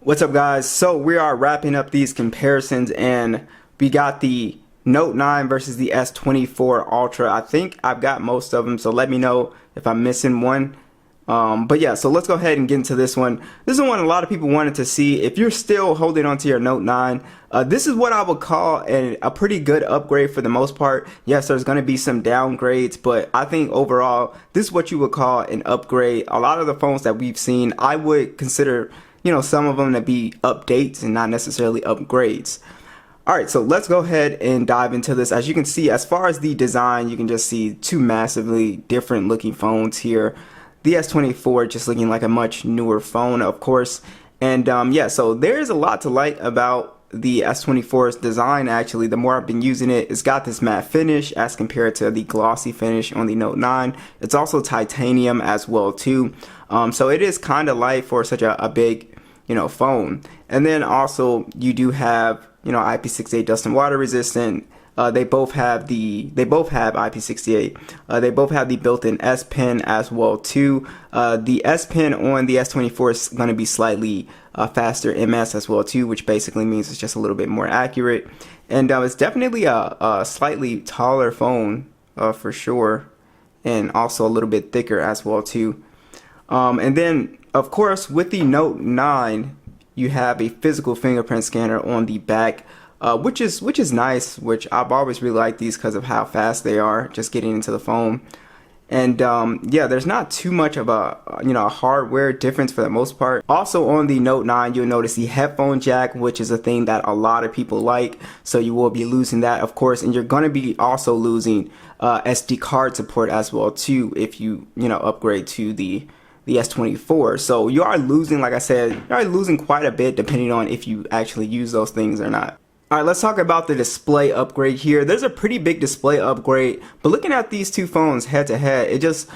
What's up, guys? So we are wrapping up these comparisons, and we got the Note 9 versus the S24 Ultra. I think I've got most of them, so let me know if I'm missing one. But yeah, so let's go ahead and get into this one. This is one a lot of people wanted to see. If you're still holding on to your Note 9, this is what I would call a pretty good upgrade for the most part. Yes, there's going to be some downgrades, but I think overall, this is what you would call an upgrade. A lot of the phones that we've seen, I would consider, some of them to be updates and not necessarily upgrades. Alright, so let's go ahead and dive into this. As you can see, as far as the design, you can just see two massively different looking phones here. The S24 just looking like a much newer phone, of course. And yeah, so there's a lot to like about the S24's design. Actually, the more I've been using it, it's got this matte finish as compared to the glossy finish on the Note 9. It's also titanium as well too. So it is kind of light for such a big phone. And then also you do have IP68 dust and water resistant. They both have IP68. They both have the built-in S Pen as well too. The S Pen on the S24 is going to be slightly faster MS as well too, which basically means it's just a little bit more accurate. And it's definitely a slightly taller phone for sure, and also a little bit thicker as well too. And then of course with the Note 9, you have a physical fingerprint scanner on the back. Which is nice, which I've always really liked these because of how fast they are just getting into the phone. And yeah, there's not too much of a hardware difference for the most part. Also on the Note 9, you'll notice the headphone jack, which is a thing that a lot of people like, so you will be losing that, of course, and you're going to be also losing SD card support as well too if you upgrade to the S24. So you are losing, like I said, you are losing quite a bit depending on if you actually use those things or not. Alright, let's talk about the display upgrade here. There's a pretty big display upgrade, but looking at these two phones head to head, it just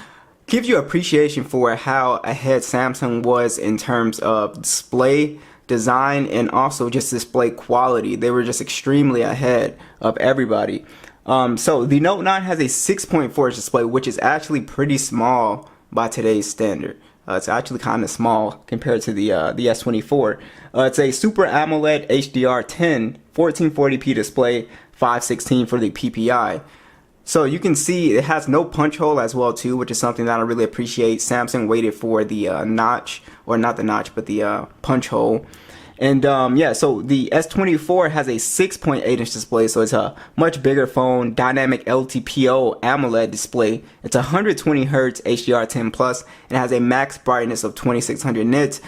gives you appreciation for how ahead Samsung was in terms of display design and also just display quality. They were just extremely ahead of everybody. So the Note 9 has a 6.4 display, which is actually pretty small by today's standard. It's actually kind of small compared to the S24. It's a Super AMOLED HDR10 1440p display, 516 for the PPI. So you can see it has no punch hole as well too, which is something that I really appreciate. Samsung waited for the notch, or not the notch, but the punch hole. And yeah, so the S24 has a 6.8-inch display, so it's a much bigger phone, dynamic LTPO AMOLED display. It's 120 Hz HDR10 plus, and it has a max brightness of 2600 nits.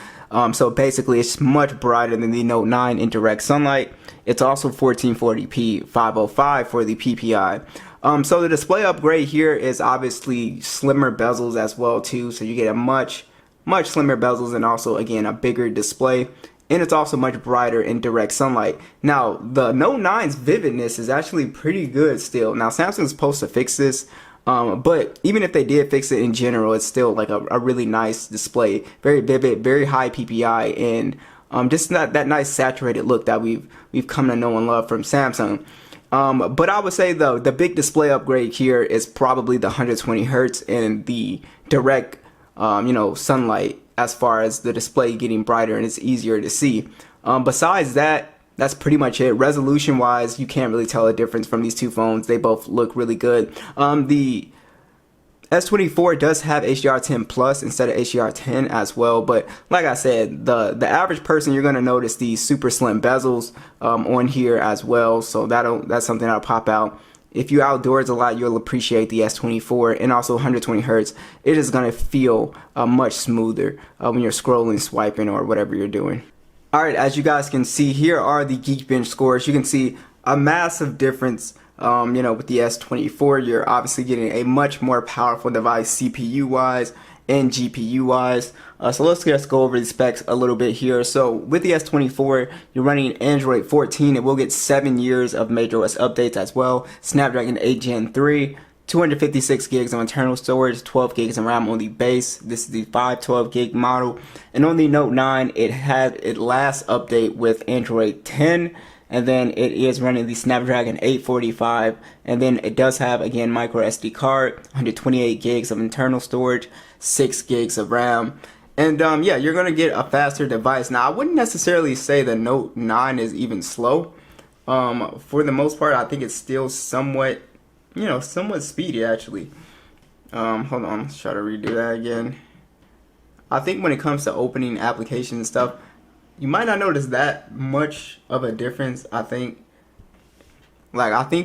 So basically, it's much brighter than the Note 9 in direct sunlight. It's also 1440p 505 for the PPI. So the display upgrade here is obviously slimmer bezels as well too, so you get a much slimmer bezels and also again a bigger display. And it's also much brighter in direct sunlight. Now, the Note 9's vividness is actually pretty good still. Now, Samsung's supposed to fix this, but even if they did fix it in general, it's still like a really nice display. Very vivid, very high PPI, and just that nice saturated look that we've come to know and love from Samsung. But I would say the big display upgrade here is probably the 120 Hz and the direct, sunlight, as far as the display getting brighter and it's easier to see. Besides that, that's pretty much it. Resolution wise, you can't really tell a difference from these two phones. They both look really good. The S24 does have HDR10 plus instead of HDR10 as well, but like I said, the average person, you're going to notice these super slim bezels on here as well, so that's something that'll pop out. If you outdoors a lot, you'll appreciate the S24, and also 120 Hz. It is going to feel much smoother when you're scrolling, swiping, or whatever you're doing. Alright, as you guys can see, here are the Geekbench scores. You can see a massive difference, with the S24. You're obviously getting a much more powerful device CPU-wise and GPU-wise. So let's just go over the specs a little bit here. So with the S24, you're running Android 14. It will get 7 years of majorOS updates as well. Snapdragon 8 Gen 3, 256 gigs of internal storage, 12 gigs of RAM on the base. This is the 512 gig model. And on the Note 9, it had its last update with Android 10. And then it is running the Snapdragon 845, and then it does have again micro SD card, 128 gigs of internal storage, 6 gigs of RAM, And yeah, you're gonna get a faster device. Now, I wouldn't necessarily say the Note 9 is even slow. For the most part, I think it's still somewhat, somewhat speedy actually. Hold on, let's try to redo that again. I think when it comes to opening applications and stuff, you might not notice that much of a difference. I think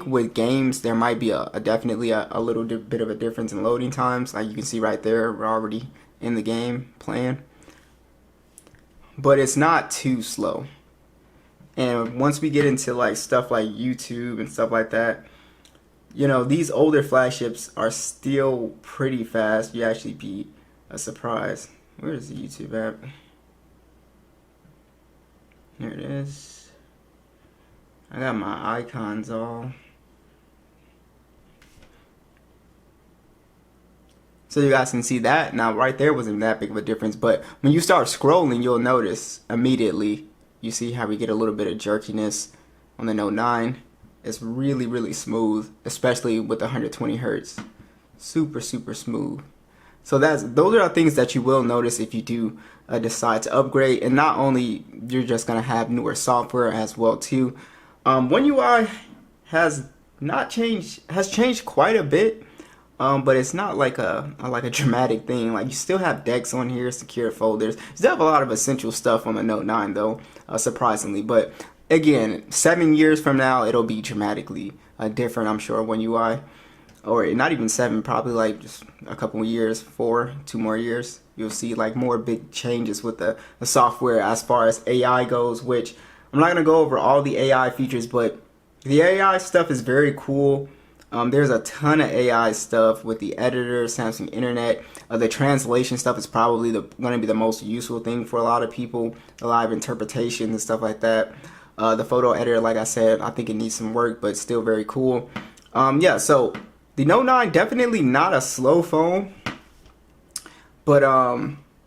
with games there might be definitely a little bit of a difference in loading times. Like you can see right there, we're already in the game playing, but it's not too slow. And once we get into like stuff like YouTube and stuff like that, these older flagships are still pretty fast. You actually be surprised. Where is the YouTube app? Here it is. I got my icons all. So you guys can see that. Now right there wasn't that big of a difference, but when you start scrolling, you'll notice immediately, you see how we get a little bit of jerkiness on the Note 9. It's really, really smooth, especially with 120 hertz. Super, super smooth. So those are the things that you will notice if you do decide to upgrade. And not only you're just gonna have newer software as well too. One UI has changed quite a bit, but it's not like a dramatic thing. Like you still have decks on here, secure folders. You still have a lot of essential stuff on the Note 9 though, surprisingly. But again, 7 years from now, it'll be dramatically different, I'm sure, One UI. Or not even 7, probably like just a couple of years, 2 more years. You'll see like more big changes with the software as far as AI goes, which I'm not going to go over all the AI features, but the AI stuff is very cool. There's a ton of AI stuff with the editor, Samsung Internet. The translation stuff is probably going to be the most useful thing for a lot of people. A lot of interpretation and stuff like that. The photo editor, like I said, I think it needs some work, but still very cool. Yeah, so the Note 9, definitely not a slow phone, but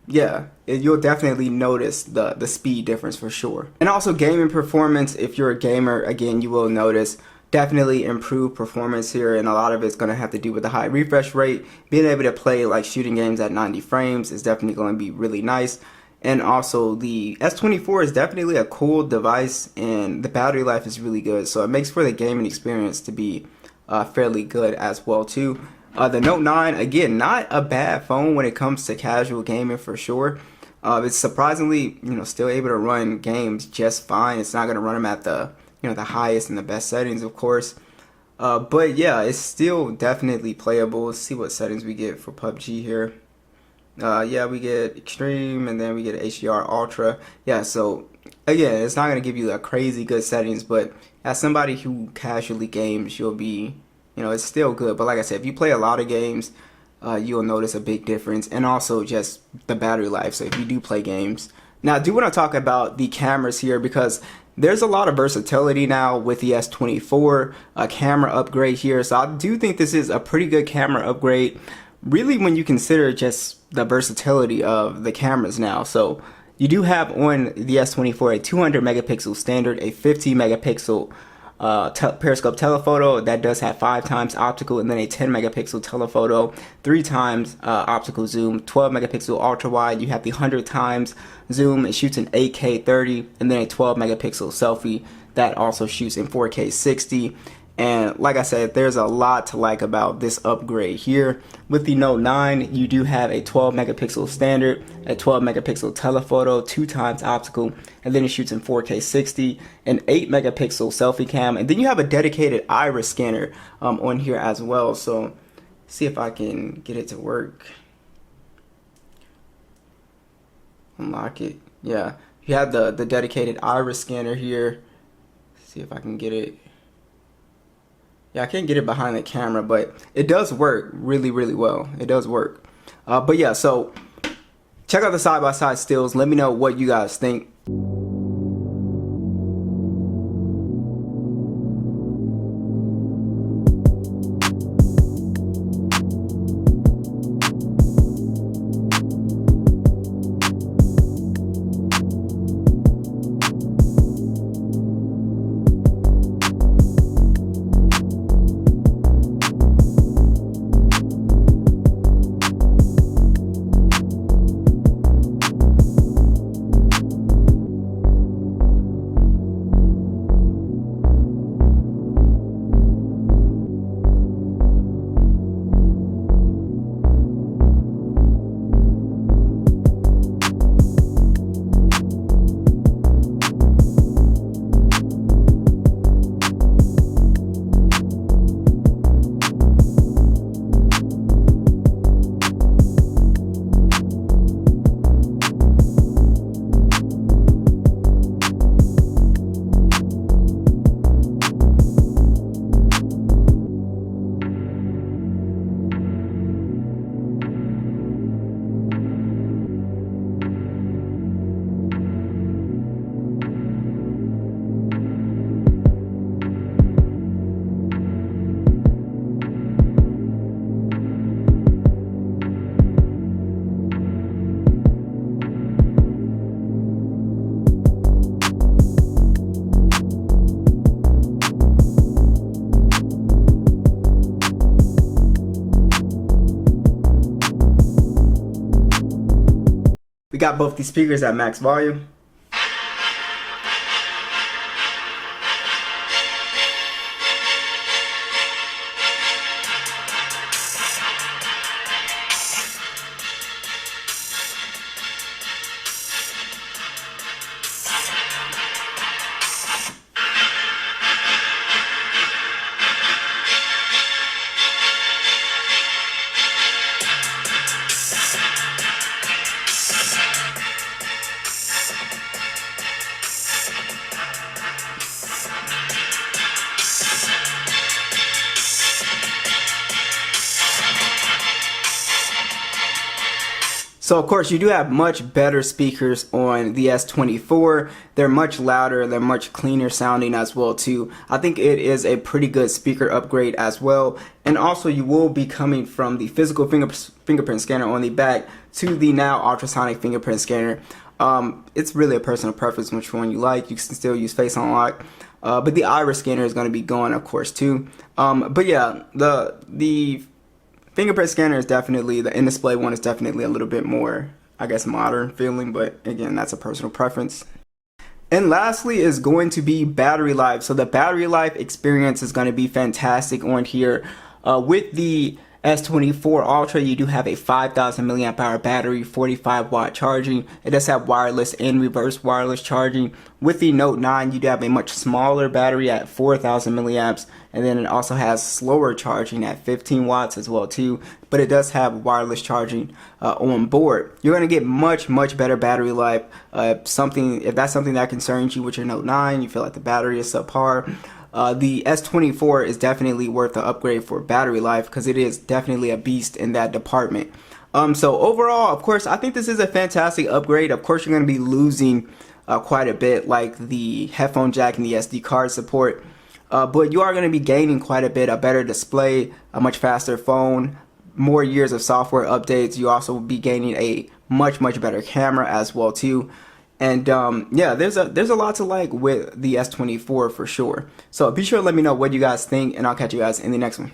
yeah, you'll definitely notice the speed difference for sure. And also gaming performance, if you're a gamer, again, you will notice definitely improved performance here, and a lot of it's going to have to do with the high refresh rate. Being able to play like shooting games at 90 frames is definitely going to be really nice. And also the S24 is definitely a cool device, and the battery life is really good, so it makes for the gaming experience to be fairly good as well too. The Note 9, again, not a bad phone when it comes to casual gaming for sure. It's surprisingly, still able to run games just fine. It's not going to run them at the the highest and the best settings, of course. But yeah, it's still definitely playable. Let's see what settings we get for PUBG here. Yeah, we get extreme, and then we get HDR ultra. Yeah, so again, it's not going to give you a crazy good settings, but as somebody who casually games, you'll be, it's still good. But like I said, if you play a lot of games, you'll notice a big difference, and also just the battery life. So if you do play games. Now, I do want to talk about the cameras here, because there's a lot of versatility now with the S24 camera upgrade here. So I do think this is a pretty good camera upgrade, really, when you consider just the versatility of the cameras now. So you do have on the S24 a 200 megapixel standard, a 50 megapixel periscope telephoto that does have 5 times optical, and then a 10 megapixel telephoto, 3 times optical zoom, 12 megapixel ultra wide. You have the 100 times zoom, it shoots in 8K 30, and then a 12 megapixel selfie that also shoots in 4K 60. And like I said, there's a lot to like about this upgrade here. With the Note 9, you do have a 12 megapixel standard, a 12 megapixel telephoto, 2 times optical, and then it shoots in 4K 60, an 8 megapixel selfie cam, and then you have a dedicated iris scanner on here as well. So see if I can get it to work. Unlock it. Yeah, you have the dedicated iris scanner here. See if I can get it. Yeah, I can't get it behind the camera, but it does work really, really well. It does work. But yeah, so check out the side-by-side stills. Let me know what you guys think. got both these speakers at max volume. So of course you do have much better speakers on the S24. They're much louder, they're much cleaner sounding as well too. I think it is a pretty good speaker upgrade as well. And also you will be coming from the physical fingerprint scanner on the back to the now ultrasonic fingerprint scanner. It's really a personal preference which one you like. You can still use Face Unlock. But the iris scanner is going to be gone of course too. But yeah, the fingerprint scanner is definitely, the in-display one is definitely a little bit more, I guess, modern feeling, but again, that's a personal preference. And lastly is going to be battery life. So the battery life experience is going to be fantastic on here. With the S24 Ultra, you do have a 5,000 milliamp hour battery, 45 watt charging. It does have wireless and reverse wireless charging. With the Note 9, you do have a much smaller battery at 4,000 milliamps, and then it also has slower charging at 15 watts as well too. But it does have wireless charging on board. You're going to get much better battery life. If that's something that concerns you with your Note 9, you feel like the battery is subpar. The S24 is definitely worth the upgrade for battery life because it is definitely a beast in that department. So overall, of course, I think this is a fantastic upgrade. Of course, you're going to be losing quite a bit, like the headphone jack and the SD card support. But you are going to be gaining quite a bit, a better display, a much faster phone, more years of software updates. You also will be gaining a much better camera as well too. And yeah, there's a lot to like with the S24 for sure. So be sure to let me know what you guys think, and I'll catch you guys in the next one.